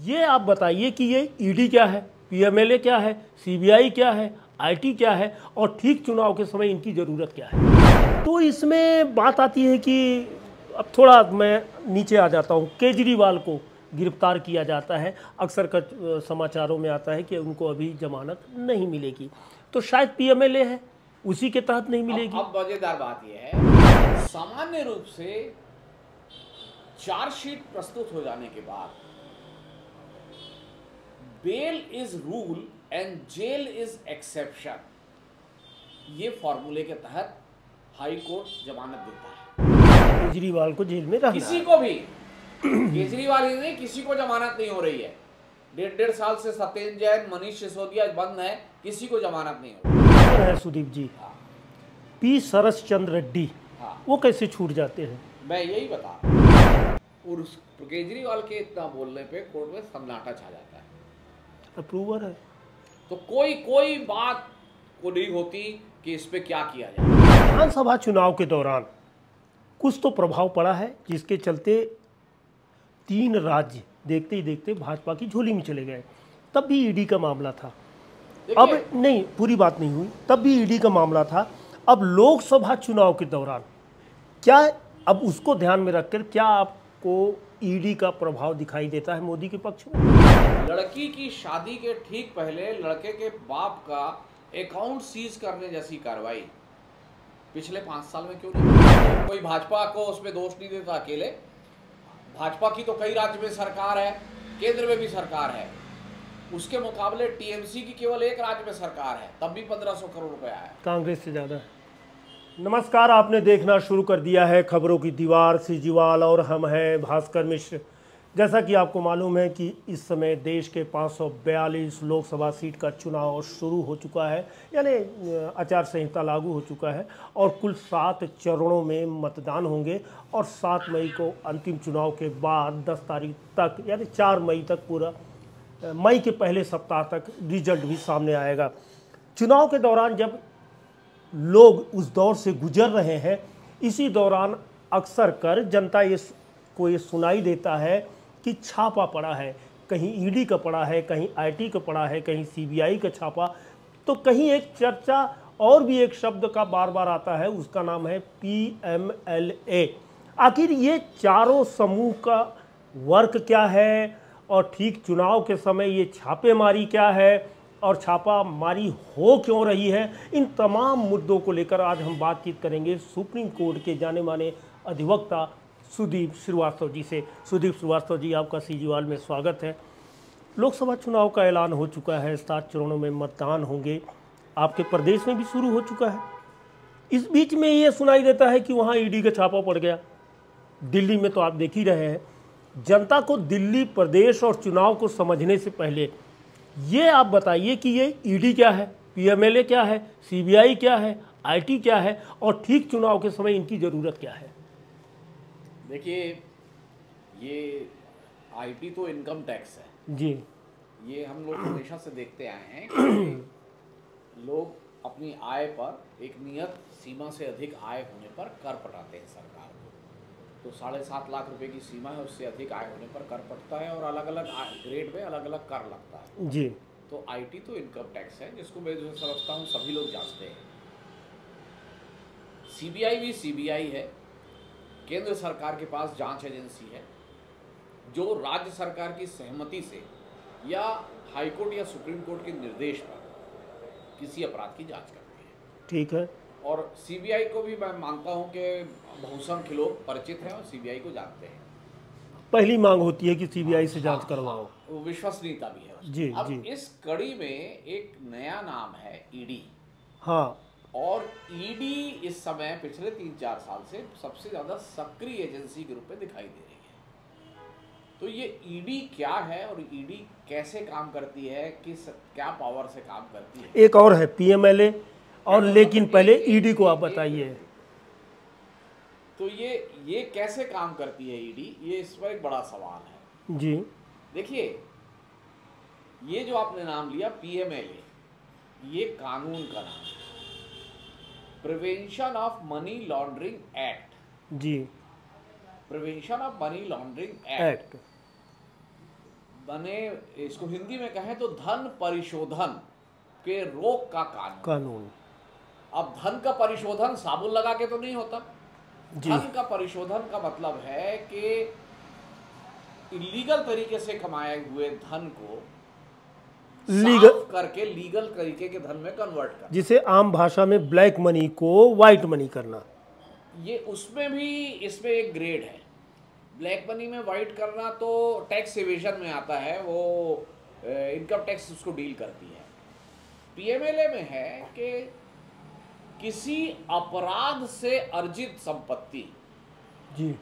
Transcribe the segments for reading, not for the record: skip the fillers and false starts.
ये आप बताइए कि ये ईडी क्या है, पीएमएलए क्या है, सीबीआई क्या है, आईटी क्या है और ठीक चुनाव के समय इनकी ज़रूरत क्या है। तो इसमें बात आती है कि अब थोड़ा मैं नीचे आ जाता हूँ। केजरीवाल को गिरफ्तार किया जाता है, अक्सर का समाचारों में आता है कि उनको अभी जमानत नहीं मिलेगी, तो शायद पीएमएलए है उसी के तहत नहीं मिलेगी। अब मजेदार बात यह है, सामान्य रूप से चार्जशीट प्रस्तुत हो जाने के बाद bail is rule and jail is exception, ये फॉर्मूले के तहत हाई कोर्ट जमानत देता है। केजरीवाल को जेल में रहना किसी को भी, केजरीवाल ही नहीं, किसी को जमानत नहीं हो रही है। 1.5 साल से सत्येंद्र जैन, मनीष सिसोदिया बंद है, किसी को जमानत नहीं हो रही है। सुदीप जी, पी सरस चंद्र रेड्डी, वो कैसे छूट जाते हैं? मैं यही बता रहा हूं। और केजरीवाल के इतना बोलने पे कोर्ट में सन्नाटा छा जाता है। अप्रूवर है तो कोई बात को नहीं होती कि इस पे क्या किया जाए। विधानसभा चुनाव के दौरान कुछ तो प्रभाव पड़ा है, जिसके चलते 3 राज्य देखते ही देखते भाजपा की झोली में चले गए। तब भी ईडी का मामला था, अब नहीं, पूरी बात नहीं हुई, तब भी ईडी का मामला था। अब लोकसभा चुनाव के दौरान क्या, अब उसको ध्यान में रखकर क्या आपको ईडी का प्रभाव दिखाई देता है मोदी के पक्ष में? लड़की की शादी के ठीक पहले लड़के के बाप का अकाउंट सीज करने जैसी कार्रवाई पिछले 5 साल में क्यों नहीं? कोई भाजपा को उसमें दोष नहीं देता अकेले। भाजपा की तो कई राज्य में सरकार है, केंद्र में भी सरकार है। उसके मुकाबले टीएमसी की केवल एक राज्य में सरकार है, तब भी 1500 करोड़ रुपया है, कांग्रेस से ज्यादा है। नमस्कार, आपने देखना शुरू कर दिया है खबरों की दीवार, सीजीवाल और हम हैं भास्कर मिश्र। जैसा कि आपको मालूम है कि इस समय देश के 542 लोकसभा सीट का चुनाव शुरू हो चुका है, यानी आचार संहिता लागू हो चुका है और कुल 7 चरणों में मतदान होंगे और 7 मई को अंतिम चुनाव के बाद 10 तारीख तक, यानी 4 मई तक, पूरा मई के पहले सप्ताह तक रिजल्ट भी सामने आएगा। चुनाव के दौरान जब लोग उस दौर से गुजर रहे हैं, इसी दौरान अक्सर कर जनता को ये सुनाई देता है कि छापा पड़ा है, कहीं ईडी का पड़ा है, कहीं आईटी का पड़ा है, कहीं सीबीआई का छापा, तो कहीं एक चर्चा और भी एक शब्द का बार बार आता है, उसका नाम है पीएमएलए। आखिर ये चारों समूह का वर्क क्या है और ठीक चुनाव के समय ये छापेमारी क्या है और छापामारी हो क्यों रही है, इन तमाम मुद्दों को लेकर आज हम बातचीत करेंगे सुप्रीम कोर्ट के जाने माने अधिवक्ता सुदीप श्रीवास्तव जी से। सुदीप श्रीवास्तव जी, आपका सीजीवाल में स्वागत है। लोकसभा चुनाव का ऐलान हो चुका है, 7 चरणों में मतदान होंगे, आपके प्रदेश में भी शुरू हो चुका है। इस बीच में ये सुनाई देता है कि वहाँ ईडी का छापा पड़ गया। दिल्ली में तो आप देख ही रहे हैं। जनता को दिल्ली, प्रदेश और चुनाव को समझने से पहले ये आप बताइए कि ये ईडी क्या है, पीएमएलए क्या है, सीबीआई क्या है, आईटी क्या है और ठीक चुनाव के समय इनकी ज़रूरत क्या है? देखिए, ये आईटी तो इनकम टैक्स है जी। ये हम लोग हमेशा से देखते आए हैं कि लोग अपनी आय पर एक नियत सीमा से अधिक आय होने पर कर पटाते हैं सरकार को। तो 7.5 लाख रुपए की सीमा है, उससे अधिक आय होने पर कर पड़ता है और अलग अलग ग्रेड में अलग अलग कर लगता है जी। तो आईटी तो इनकम टैक्स है, जिसको मैं जो समझता हूँ सभी लोग जानते हैं। सीबीआई भी सीबीआई है, केंद्र सरकार के पास जांच एजेंसी है जो राज्य सरकार की सहमति से या हाईकोर्ट या सुप्रीम कोर्ट के निर्देश पर किसी अपराध की जांच करती है। ठीक है। और सीबीआई को भी मैं मानता हूं कि बहुसंख्य लोग परिचित हैं और सीबीआई को जानते हैं। पहली मांग होती है कि सीबीआई से जांच करवाओ। वो विश्वसनीयता भी है जी। अब जी। इस कड़ी में एक नया नाम है ईडी। हाँ। और ईडी इस समय पिछले 3-4 साल से सबसे ज्यादा सक्रिय एजेंसी के रूप में दिखाई दे रही है। तो ये ईडी क्या है और ईडी कैसे काम करती है, किस क्या पावर से काम करती है? एक और है पीएमएलए, और लेकिन पहले ईडी को आप बताइए। तो ये कैसे काम करती है ईडी, ये इस पर एक बड़ा सवाल है। जी। देखिए, ये जो आपने नाम लिया पीएमएलए, ये कानून का नाम है, prevention of money laundering act. जी। Prevention of money laundering act. बने, इसको हिंदी में कहें तो धन परिशोधन के रोक का कानून। अब धन का परिशोधन साबुन लगा के तो नहीं होता। जी। धन का परिशोधन का मतलब है कि इलीगल तरीके से कमाए हुए धन को लीगल, साफ करके लीगल तरीके के धन में कन्वर्ट करना, जिसे आम भाषा में ब्लैक मनी को वाइट मनी करना। ये उसमें भी इसमें एक ग्रेड है। ब्लैक मनी में वाइट करना तो टैक्स एवेजन में आता है, वो इनकम टैक्स उसको डील करती है। पीएमएलए में है कि किसी अपराध से अर्जित संपत्ति, जी।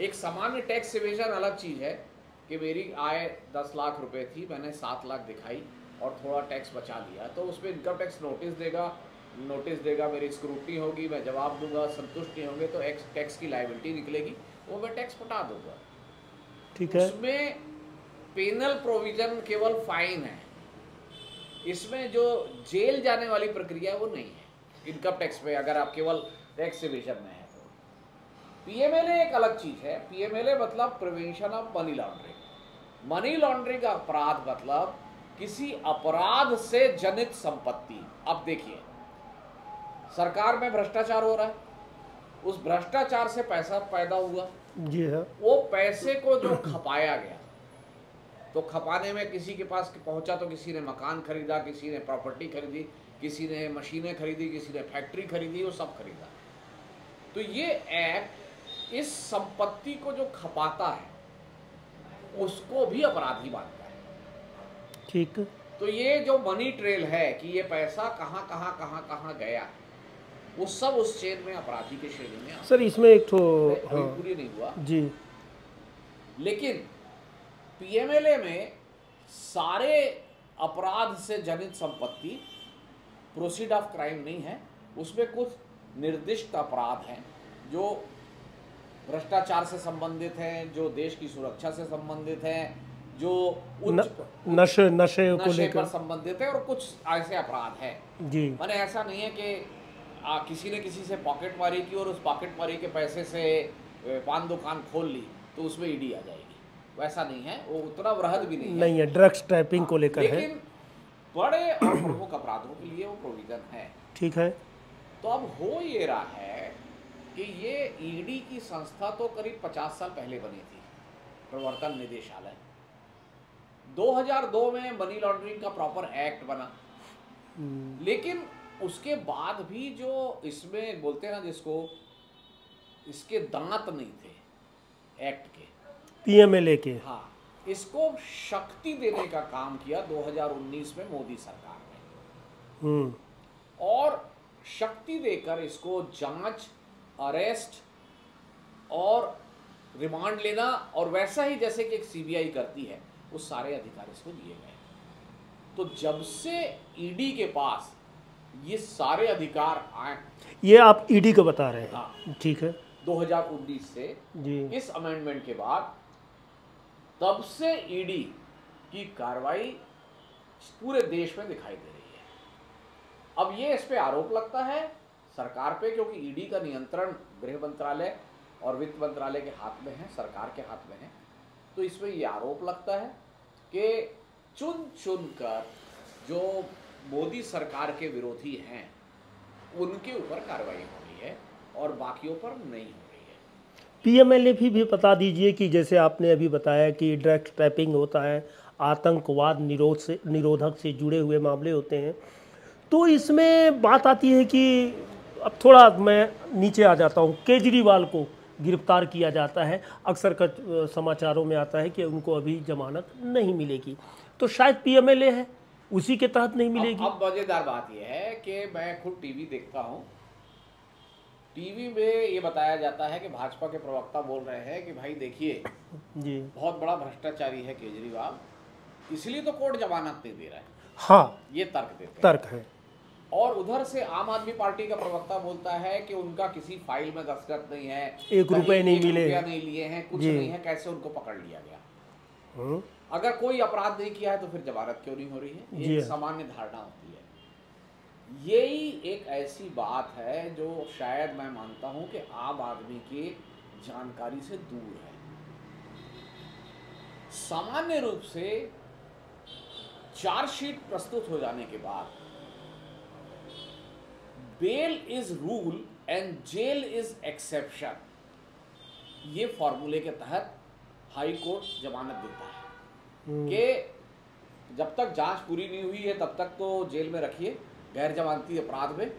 एक सामान्य टैक्स एवेजन अलग चीज है कि मेरी आय 10 लाख रुपए थी, मैंने 7 लाख दिखाई और थोड़ा टैक्स बचा लिया, तो उस पर इनकम टैक्स नोटिस देगा, मेरी स्क्रूटनी होगी, मैं जवाब दूंगा, संतुष्ट नहीं होंगे तो टैक्स की लायबिलिटी निकलेगी, वो मैं टैक्स हटा दूंगा। ठीक है। उसमें पेनल प्रोविजन केवल फाइन है, इसमें जो जेल जाने वाली प्रक्रिया है वो नहीं है इनकम टैक्स पे, अगर आप केवल टैक्स एवेजन में है तो। पीएमएलए एक अलग चीज है। पीएमएलए मतलब prevention of money laundering. Money laundering का अपराध मतलब किसी अपराध से जनित संपत्ति। अब देखिए, सरकार में भ्रष्टाचार हो रहा है, उस भ्रष्टाचार से पैसा पैदा हुआ, जी है। वो पैसे को जो खपाया गया, तो खपाने में किसी के पास पहुंचा तो किसी ने मकान खरीदा, किसी ने प्रॉपर्टी खरीदी, किसी ने मशीनें खरीदी, किसी ने फैक्ट्री खरीदी, वो सब खरीदा। तो ये एक्ट इस संपत्ति को जो खपाता है उसको भी अपराधी मानता है। ठीक। तो ये जो मनी ट्रेल है कि ये पैसा कहाँ गया, वो सब उस चेन में अपराधी के श्रेणी में आता है। सर इसमें एक तो पूरी नहीं हुआ जी। लेकिन पीएमएलए में सारे अपराध से जनित संपत्ति प्रोसीड ऑफ क्राइम नहीं है, उसमें कुछ निर्दिष्ट अपराध हैं जो भ्रष्टाचार से संबंधित हैं, जो देश की सुरक्षा से संबंधित हैं, जो नशे को नशे लेकर पर संबंधित है, और कुछ ऐसे अपराध हैं। जी। माने ऐसा नहीं है कि किसी ने किसी से पॉकेट मारी की और उस पॉकेट मारी के पैसे से पान दुकान खोल ली तो उसमें ईडी आ जाएगी, वैसा नहीं है, वो उतना वृहद भी नहीं है। ड्रग्स ट्रैपिंग को लेकर है, लेकिन बड़े और प्रमुख अपराधों के लिए वो प्रोविजन है। ठीक है। तो अब हो ये रहा है कि ये ईडी की संस्था तो करीब 50 साल पहले बनी थी, प्रवर्तन निदेशालय। 2002 में मनी लॉन्ड्रिंग का प्रॉपर एक्ट बना, लेकिन उसके बाद भी जो इसमें बोलते हैं ना जिसको, इसके दांत नहीं थे एक्ट के, पीएमएलए के। हाँ, इसको शक्ति देने का काम किया 2019 में मोदी सरकार ने, और शक्ति देकर इसको जांच, अरेस्ट और रिमांड लेना, और वैसा ही जैसे कि एक सीबीआई करती है, वो सारे अधिकार इसको दिए गए। तो जब से ईडी के पास ये सारे अधिकार आए, ये आप ईडी को बता रहे हैं? हाँ, ठीक है। 2019 से जी। इस अमेंडमेंट के बाद, तब से ईडी की कार्रवाई पूरे देश में दिखाई दे रही है। अब ये इस पे आरोप लगता है सरकार पे, क्योंकि ईडी का नियंत्रण गृह मंत्रालय और वित्त मंत्रालय के हाथ में है, सरकार के हाथ में है। तो इसमें ये आरोप लगता है कि चुन चुन कर जो मोदी सरकार के विरोधी हैं उनके ऊपर कार्रवाई हो रही है और बाकियों पर नहीं हो रही है। पीएमएलए भी बता दीजिए कि जैसे आपने अभी बताया कि ड्रग्स ट्रैपिंग होता है, आतंकवाद निरोधक से जुड़े हुए मामले होते हैं, तो इसमें बात आती है कि अब थोड़ा मैं नीचे आ जाता हूँ, केजरीवाल को गिरफ्तार किया जाता है, अक्सर समाचारों में आता है कि उनको अभी जमानत नहीं मिलेगी, तो शायद पीएमएलए है उसी के तहत नहीं मिलेगी। अब मजेदार बात यह है कि मैं खुद टीवी देखता हूँ, टीवी में ये बताया जाता है कि भाजपा के प्रवक्ता बोल रहे हैं कि भाई देखिए जी, बहुत बड़ा भ्रष्टाचारी है केजरीवाल, इसलिए तो कोर्ट जमानत नहीं दे रहा है। हाँ, ये तर्क देते हैं, तर्क है। और उधर से आम आदमी पार्टी का प्रवक्ता बोलता है कि उनका किसी फाइल में दस्तखत नहीं है, 1 रुपए नहीं मिले, 1 रुपया नहीं लिए हैं, कुछ नहीं है, कैसे उनको पकड़ लिया गया। अगर कोई अपराध नहीं किया है तो फिर जमानत क्यों नहीं हो रही है? ये सामान्य धारणा होती है। यही एक ऐसी बात है जो शायद मैं मानता हूं कि आम आदमी की जानकारी से दूर है। सामान्य रूप से चार्जशीट प्रस्तुत हो जाने के बाद bail is rule and jail is exception, ये फॉर्मूले के तहत हाई कोर्ट जमानत देता है कि जब तक जांच पूरी नहीं हुई है तब तक तो जेल में रखिए गैर जमानती अपराध में,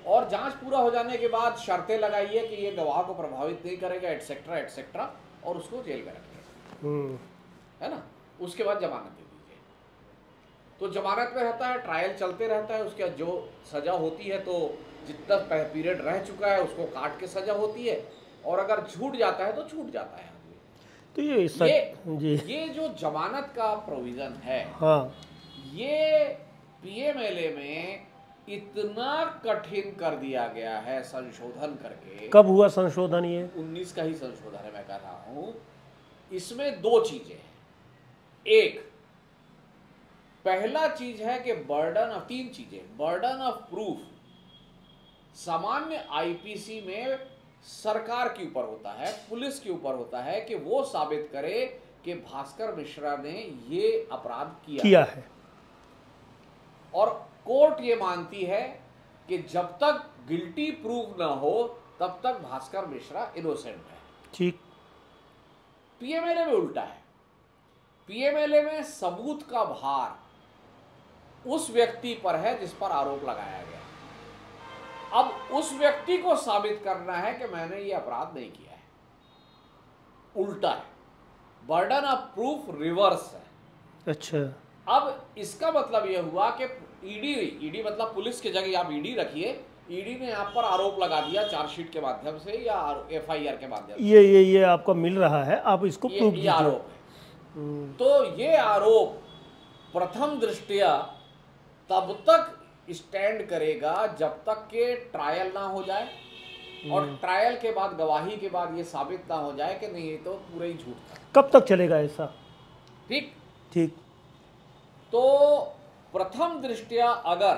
और जांच पूरा हो जाने के बाद शर्तें लगाइए कि ये गवाह को प्रभावित नहीं करेगा, एटसेट्रा एटसेट्रा, और उसको जेल में रखिए, है ना। उसके बाद जमानत दे दीजिए। तो जमानत में रहता है, ट्रायल चलते रहता है, उसके जो सजा होती है तो जितना पीरियड रह चुका है उसको काट के सजा होती है, और अगर छूट जाता है तो छूट जाता है। तो ये जो जमानत का प्रोविजन है, हाँ, ये पीएमएलए में इतना कठिन कर दिया गया है संशोधन करके। कब हुआ संशोधन? ये 19 का ही संशोधन है, मैं कह रहा हूं। इसमें दो चीजें हैं। एक, पहला चीज है कि तीन चीजें। बर्डन ऑफ प्रूफ सामान्य आईपीसी में सरकार के ऊपर होता है, पुलिस के ऊपर होता है कि वो साबित करे कि भास्कर मिश्रा ने ये अपराध किया है। और कोर्ट ये मानती है कि जब तक गिल्टी प्रूव ना हो तब तक भास्कर मिश्रा इनोसेंट है। ठीक। पीएमएलए में उल्टा है। पीएमएलए में सबूत का भार उस व्यक्ति पर है जिस पर आरोप लगाया गया। अब उस व्यक्ति को साबित करना है कि मैंने ये अपराध नहीं किया है। उल्टा है, बर्डन ऑफ प्रूफ रिवर्स है। अच्छा। अब इसका मतलब यह हुआ कि ईडी मतलब पुलिस की जगह आप ईडी रखिए, ईडी ने आप पर आरोप लगा दिया चार्जशीट के माध्यम से या एफआईआर के माध्यम से। ये आपका मिल रहा है, आप इसको प्रूव कीजिए। आरोप है। तो ये आरोप प्रथम दृष्टया तब तक स्टैंड करेगा जब तक के ट्रायल ना हो जाए, और ट्रायल के बाद, गवाही के बाद ये साबित ना हो जाए कि नहीं ये तो पूरा ही झूठ था। कब तक चलेगा ऐसा? ठीक ठीक। तो प्रथम दृष्टया अगर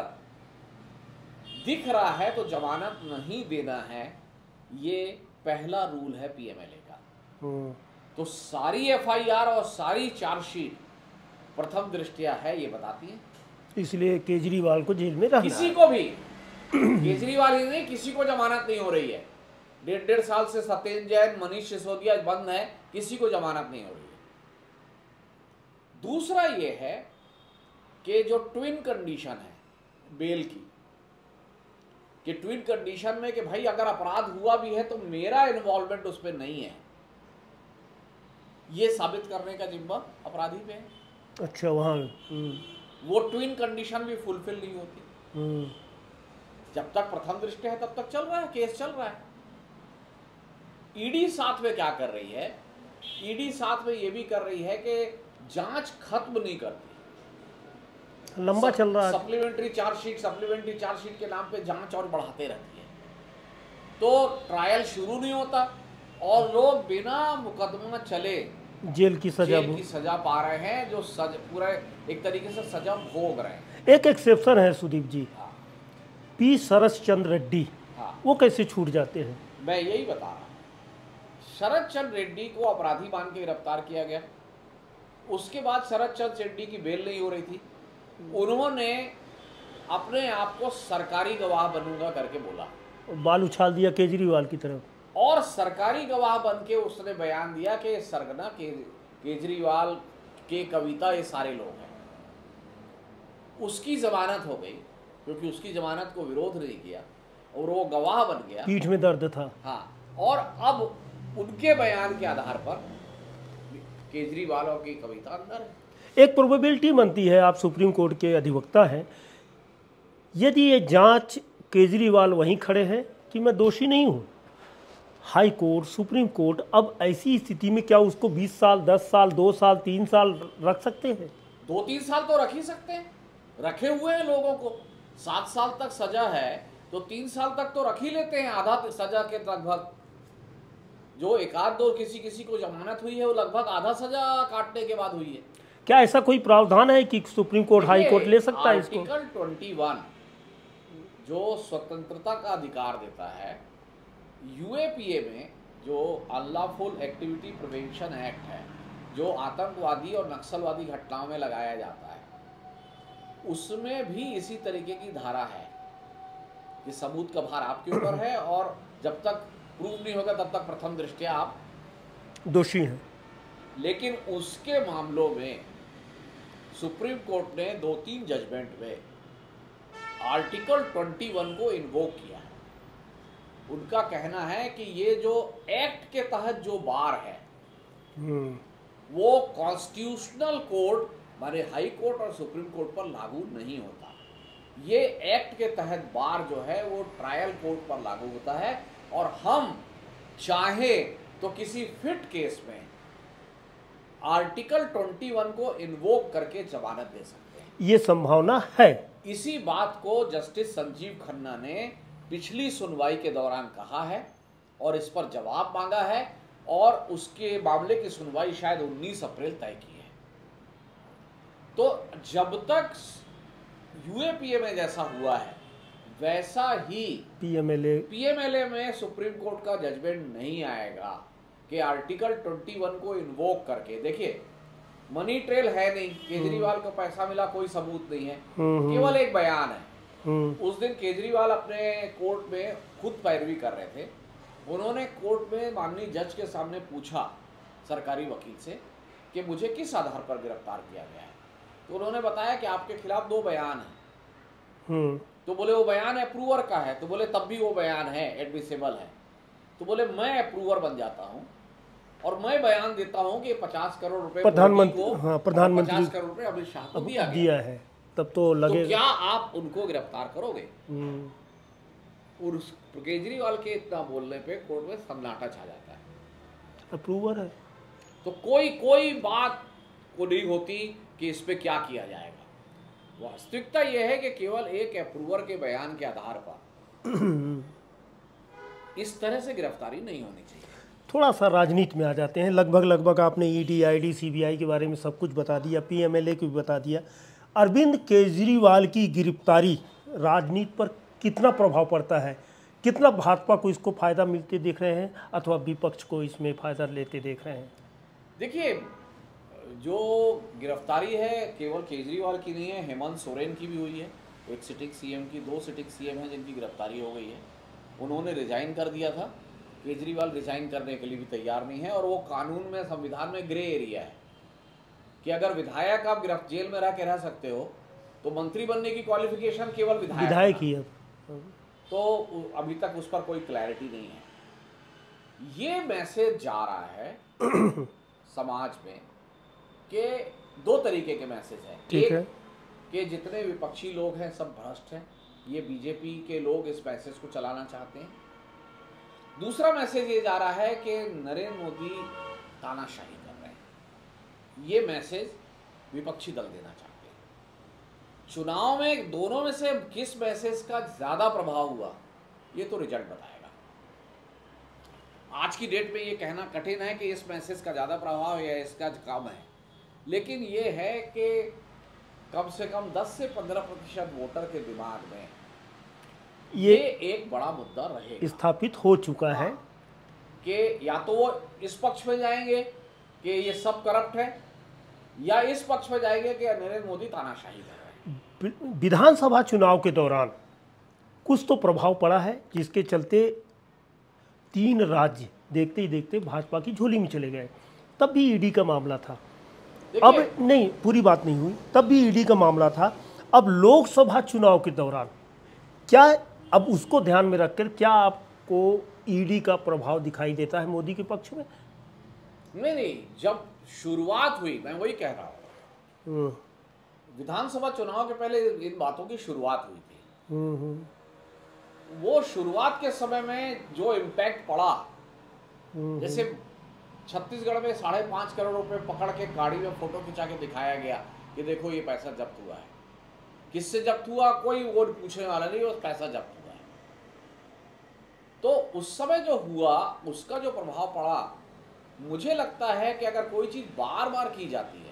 दिख रहा है तो जमानत नहीं देना है, ये पहला रूल है पीएमएलए का। तो सारी एफआईआर और सारी चार्जशीट प्रथम दृष्टया है ये बताती है। इसलिए केजरीवाल को जेल में रहना, किसी को भी केजरीवाल ही नहीं, किसी को जमानत नहीं हो रही है। 1.5 साल से सत्येंद्र जैन, मनीष सिसोदिया बंद है, किसी को जमानत नहीं हो रही है। दूसरा ये है कि जो ट्विन कंडीशन है बेल की, कि ट्विन कंडीशन में कि भाई अगर अपराध हुआ भी है तो मेरा इन्वॉल्वमेंट उसमें नहीं है, ये साबित करने का जिम्मा अपराधी पे है। अच्छा, वहाँ वो ट्विन कंडीशन भी फुलफिल नहीं होती। जब तक प्रथम दृष्टि है तब तक चल रहा है, केस चल रहा है। ईडी साथ में क्या कर रही है? ईडी साथ में ये भी कर रही है कि जांच खत्म नहीं करती, लंबा चल रहा है। सप्लीमेंट्री चार्जशीट के नाम पे जांच और बढ़ाते रहती है, तो ट्रायल शुरू नहीं होता और लोग बिना मुकदमा चले जेल की सजा पा रहे हैं, जो पूरा एक तरीके से सजा भोग रहे हैं। एक एक्सेप्शन है सुदीप जी। हाँ। पी शरद चंद्र रेड्डी, हाँ, वो कैसे छूट जाते हैं? मैं यही बता रहा हूँ। शरद चंद्र रेड्डी को अपराधी मान के गिरफ्तार किया गया। उसके बाद शरद चंद्र रेड्डी की बेल नहीं हो रही थी। उन्होंने अपने आप को सरकारी गवाह बनूंगा करके बोला, बाल उछाल दिया केजरीवाल की तरफ, और सरकारी गवाह बन के उसने बयान दिया कि सरगना केजरीवाल के कविता ये सारे लोग हैं। उसकी जमानत हो गई क्योंकि उसकी जमानत को विरोध नहीं किया और वो गवाह बन गया। पीठ में दर्द था। हाँ, और अब उनके बयान के आधार पर केजरीवाल की कविता अंदर है। एक प्रोबेबिलिटी बनती है, आप सुप्रीम कोर्ट के अधिवक्ता हैं, यदि ये जांच केजरीवाल वहीं खड़े हैं कि मैं दोषी नहीं हूँ, हाई कोर्ट, सुप्रीम कोर्ट अब ऐसी स्थिति में क्या उसको 20 साल, 10 साल, 2 साल, 3 साल रख सकते हैं? 2-3 साल तो रख ही सकते हैं, रखे हुए हैं लोगों को। 7 साल तक सजा है तो 3 साल तक तो रख ही लेते हैं, आधा सजा के लगभग। जो एक आध दो किसी को जमानत हुई है वो लगभग आधा सजा काटने के बाद हुई है। क्या ऐसा कोई प्रावधान है कि सुप्रीम कोर्ट, हाई कोर्ट ले सकता है इसको? आर्टिकल 21 जो स्वतंत्रता का अधिकार देता है, यूएपीए में जो अनलॉफुल एक्टिविटी प्रिवेंशन एक्ट है जो आतंकवादी और नक्सलवादी घटनाओं में लगाया जाता है, उसमें भी इसी तरीके की धारा है कि सबूत का भार आपके ऊपर है और जब तक प्रूव नहीं होगा तब तक प्रथम दृष्टया आप दोषी हैं। लेकिन उसके मामलों में सुप्रीम कोर्ट ने 2-3 जजमेंट में आर्टिकल 21 को इन्वोक किया है। उनका कहना है कि ये जो एक्ट के तहत जो बार है वो कॉन्स्टिट्यूशनल कोर्ट माने हाई कोर्ट और सुप्रीम कोर्ट पर लागू नहीं होता। ये एक्ट के तहत बार जो है वो ट्रायल कोर्ट पर लागू होता है और हम चाहे तो किसी फिट केस में आर्टिकल 21 को इन्वोक करके जमानत दे सकते हैं। ये संभावना है। इसी बात को जस्टिस संजीव खन्ना ने पिछली सुनवाई के दौरान कहा है और इस पर जवाब मांगा है और उसके मामले की सुनवाई शायद 19 अप्रैल तय की है। तो जब तक यूएपीए में जैसा हुआ है वैसा ही पीएमएलए में सुप्रीम कोर्ट का जजमेंट नहीं आएगा कि आर्टिकल 21 को इन्वोक करके, देखिए मनी ट्रेल है नहीं, केजरीवाल को पैसा मिला कोई सबूत नहीं है, केवल एक बयान है। उस दिन केजरीवाल अपने कोर्ट में खुद पैरवी कर रहे थे। उन्होंने कोर्ट में माननीय जज के सामने पूछा सरकारी वकील से कि मुझे किस आधार पर गिरफ्तार किया गया है। तो उन्होंने बताया कि आपके खिलाफ 2 बयान हैं। तो बोले वो बयान अप्रूवर का है। तो बोले तब भी वो बयान है, एडमिसेबल है। तो बोले मैं अप्रूवर बन जाता हूँ और मैं बयान देता हूँ कि 50 करोड़ रुपए प्रधानमंत्री 50 करोड़ रुपए अमित शाह को दिया है। तब तो लगे तो क्या आप उनको गिरफ्तार करोगे? और केजरीवाल के इतना बोलने पे कोर्ट में सन्नाटा छा जाता है। अप्रूवर है तो कोई बात को नहीं होती कि इस पे क्या किया जाएगा। वास्तविकता यह है कि केवल एक अप्रूवर के बयान के आधार पर इस तरह से गिरफ्तारी नहीं होनी चाहिए। थोड़ा सा राजनीति में आ जाते हैं। लगभग आपने ईडी, आईडी, सीबीआई के बारे में सब कुछ बता दिया, पीएमएलए को भी बता दिया। अरविंद केजरीवाल की गिरफ्तारी राजनीति पर कितना प्रभाव पड़ता है? कितना भाजपा को इसको फायदा मिलते देख रहे हैं अथवा विपक्ष को इसमें फायदा लेते देख रहे हैं? देखिए, जो गिरफ्तारी है केवल केजरीवाल की नहीं है, हेमंत सोरेन की भी हुई है। एक सिटिंग सीएम की, 2 सिटिंग सीएम हैं जिनकी गिरफ्तारी हो गई है। उन्होंने रिजाइन कर दिया था। केजरीवाल रिजाइन करने के लिए भी तैयार नहीं है और वो कानून में, संविधान में ग्रे एरिया है कि अगर विधायक आप जेल में रह के रह सकते हो तो मंत्री बनने की क्वालिफिकेशन केवल विधायक ही है। तो अभी तक उस पर कोई क्लैरिटी नहीं है। ये मैसेज जा रहा है समाज में कि 2 तरीके के मैसेज हैं। एक है कि जितने विपक्षी लोग हैं सब भ्रष्ट हैं, ये बीजेपी के लोग इस मैसेज को चलाना चाहते हैं। दूसरा मैसेज ये जा रहा है कि नरेंद्र मोदी तानाशाही कर रहे हैं। ये मैसेज विपक्षी दल देना चाहते हैं। चुनाव में दोनों में से किस मैसेज का ज्यादा प्रभाव हुआ ये तो रिजल्ट बताएगा। आज की डेट में ये कहना कठिन है कि इस मैसेज का ज्यादा प्रभाव है या इसका कम है, लेकिन ये है कि कम से कम 10 से 15% वोटर के दिमाग में ये एक बड़ा मुद्दा रहेगा, स्थापित हो चुका है कि या तो वो इस पक्ष में जाएंगे कि ये सब करप्ट है, या इस पक्ष में जाएंगे कि नरेंद्र मोदी तानाशाही कर रहे हैं। विधानसभा चुनाव के दौरान कुछ तो प्रभाव पड़ा है, जिसके चलते 3 राज्य देखते ही देखते भाजपा की झोली में चले गए। तब भी ईडी का मामला था। अब नहीं, पूरी बात नहीं हुई, तब भी ईडी का मामला था। अब लोकसभा चुनाव के दौरान क्या, अब उसको ध्यान में रखकर क्या आपको ईडी का प्रभाव दिखाई देता है मोदी के पक्ष में? नहीं, जब शुरुआत हुई, मैं वही कह रहा हूँ, विधानसभा चुनाव के पहले इन बातों की शुरुआत हुई थी। वो शुरुआत के समय में जो इम्पैक्ट पड़ा, जैसे छत्तीसगढ़ में 5.5 करोड़ रुपए पकड़ के गाड़ी में फोटो खिंचा के दिखाया गया कि देखो ये पैसा जब्त हुआ है। किससे जब्त हुआ कोई वो पूछने वाला नहीं, वो पैसा जब्त हुआ है। तो उस समय जो हुआ उसका जो प्रभाव पड़ा, मुझे लगता है कि अगर कोई चीज बार बार की जाती है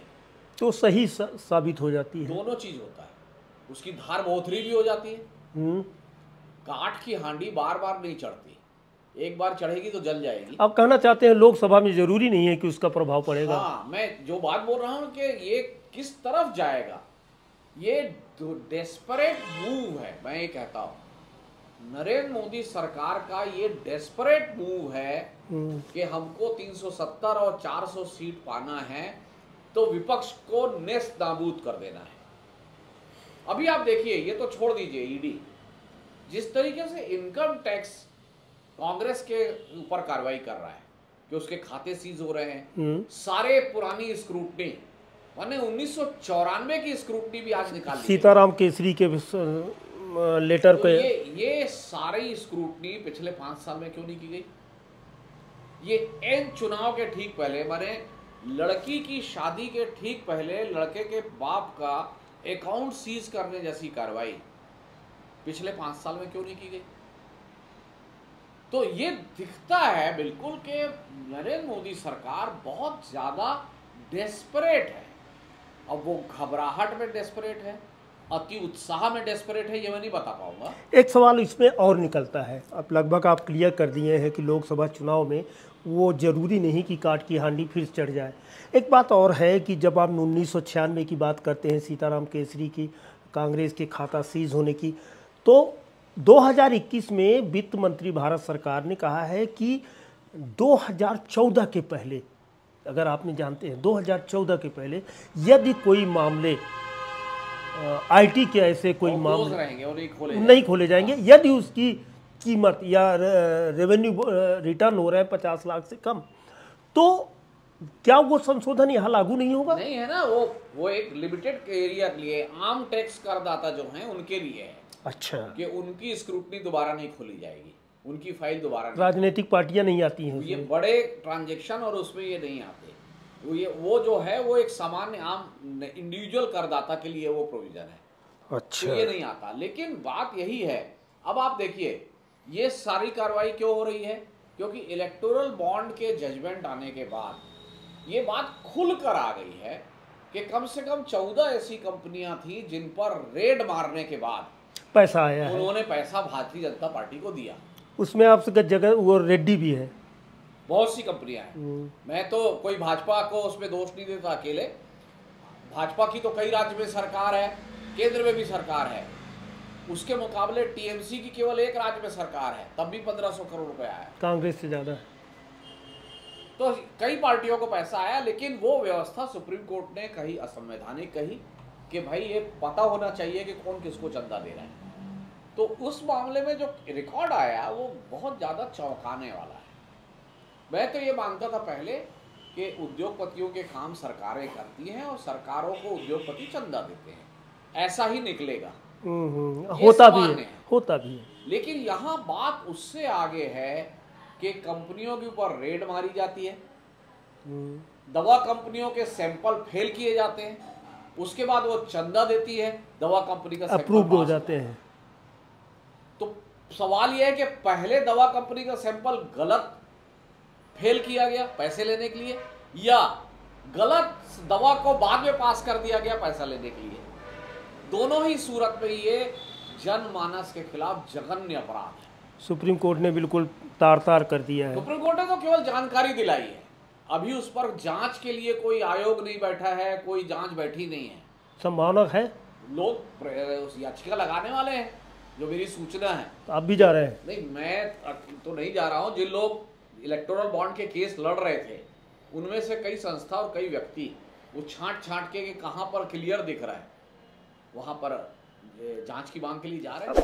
तो सही साबित हो जाती है। दोनों चीज होता है, उसकी धार बोथरी भी हो जाती है। काठ की हांडी बार बार नहीं चढ़ती। एक बार चढ़ेगी तो जल जाएगी। आप कहना चाहते हैं लोकसभा में जरूरी नहीं है कि उसका प्रभाव पड़ेगा? हाँ, मैं जो बात बोल रहा हूँ कि ये किस तरफ जाएगा, ये डेस्परेट मूव है। मैं ये कहता हूँ नरेंद्र मोदी सरकार का ये डेस्परेट मूव है कि हमको 370 और 400 सीट पाना है तो विपक्ष को नेस्त नाबूद कर देना है। अभी आप देखिए, ये तो छोड़ दीजिए ईडी, जिस तरीके से इनकम टैक्स कांग्रेस के ऊपर कार्रवाई कर रहा है कि उसके खाते सीज हो रहे हैं, सारे पुरानी स्क्रूटनी, मैंने 1994 की स्क्रूटनी भी आज निकाल ली। सीताराम केसरी के लेटर तो पे ये सारी स्क्रूटनी पिछले 5 साल में क्यों नहीं की गई? ये एन चुनाव के ठीक पहले, माने लड़की की शादी के ठीक पहले लड़के के बाप का अकाउंट सीज करने जैसी कार्रवाई पिछले 5 साल में क्यों नहीं की गई? तो ये दिखता है बिल्कुल कि नरेंद्र मोदी सरकार बहुत ज्यादा डेस्परेट है। अब वो घबराहट में डेस्परेट है, अति उत्साह में डेस्परेट है, ये मैं नहीं बता पाऊंगा। एक सवाल इसमें और निकलता है, अब लगभग आप क्लियर कर दिए हैं कि लोकसभा चुनाव में वो जरूरी नहीं कि काट की हांडी फिर चढ़ जाए। एक बात और है कि जब आप 1996 की बात करते हैं, सीताराम केसरी की, कांग्रेस के खाता सीज होने की, तो 2021 में वित्त मंत्री भारत सरकार ने कहा है कि 2014 के पहले, अगर आपने जानते हैं 2014 के पहले यदि कोई मामले आईटी के ऐसे कोई मामले रहेंगे और नहीं खोले जाएंगे, यदि उसकी कीमत या रेवेन्यू रिटर्न हो रहा है 50 लाख से कम, तो क्या वो संशोधन यहाँ लागू नहीं होगा? नहीं है ना, वो एक लिमिटेड एरिया के लिए, आम टैक्स करदाता जो हैं उनके लिए है। अच्छा, कि उनकी स्क्रूटनी दोबारा नहीं खोली जाएगी, उनकी फाइल दोबारा नहीं, राजनीतिक पार्टियां नहीं आती हैं, ये बड़े ट्रांजैक्शन और उसमें ये नहीं आते। वो जो है वो एक सामान्य आम इंडिविजुअल करदाता के लिए वो प्रोविजन है। अच्छा, तो ये नहीं आता। लेकिन बात यही है, अब आप देखिए ये सारी कार्रवाई क्यों हो रही है? क्योंकि इलेक्टोरल बॉन्ड के जजमेंट आने के बाद ये बात खुलकर आ गई है कि कम से कम 14 ऐसी कंपनियां थी जिन पर रेड मारने के बाद पैसा आया है, उन्होंने पैसा भारतीय जनता पार्टी को दिया। उसमें आपसे जगह वो रेड्डी भी है, बहुत सी कंपनियां हैं। मैं तो कोई भाजपा को उसमें दोष नहीं देता अकेले, भाजपा की तो कई राज्य में सरकार है, केंद्र में भी सरकार है, उसके मुकाबले टीएमसी की केवल एक राज्य में सरकार है, तब भी 1500 करोड़ रुपए आया, कांग्रेस से ज्यादा। तो कई पार्टियों को पैसा आया, लेकिन वो व्यवस्था सुप्रीम कोर्ट ने कही असंवैधानिक कही कि भाई ये पता होना चाहिए कि कौन किसको चंदा दे रहा है। तो उस मामले में जो रिकॉर्ड आया वो बहुत ज्यादा चौंकाने वाला है। मैं तो ये मानता था पहले कि उद्योगपतियों के काम सरकारें करती हैं और सरकारों को उद्योगपति चंदा देते हैं, ऐसा ही निकलेगा, होता भी है। लेकिन यहाँ बात उससे आगे है कि कंपनियों के ऊपर रेड मारी जाती है, दवा कंपनियों के सैंपल फेल किए जाते हैं, उसके बाद वो चंदा देती है, दवा कंपनी का अप्रूव्ड हो जाते हैं। तो सवाल यह है कि पहले दवा कंपनी का सैंपल गलत फेल किया गया पैसे लेने के लिए, या गलत दवा को बाद में पास कर दिया गया पैसा लेने के लिए। दोनों ही सूरत में ये जनमानस के खिलाफ जघन्य अपराध है। सुप्रीम कोर्ट ने बिल्कुल तार कर दिया है। सुप्रीम कोर्ट ने तो केवल जानकारी दिलाई है, अभी उस पर जांच के लिए कोई आयोग नहीं बैठा है, कोई जांच बैठी नहीं है। संभावना है, लोग याचिका लगाने वाले हैं, जो मेरी सूचना है। तो आप भी जा रहे हैं? नहीं, मैं तो नहीं जा रहा हूं। जिन लोग इलेक्टोरल बॉन्ड के केस लड़ रहे थे उनमें से कई संस्था और कई व्यक्ति वो छांट के कहां पर क्लियर दिख रहा है वहां पर जांच की मांग के लिए जा रहे हैं।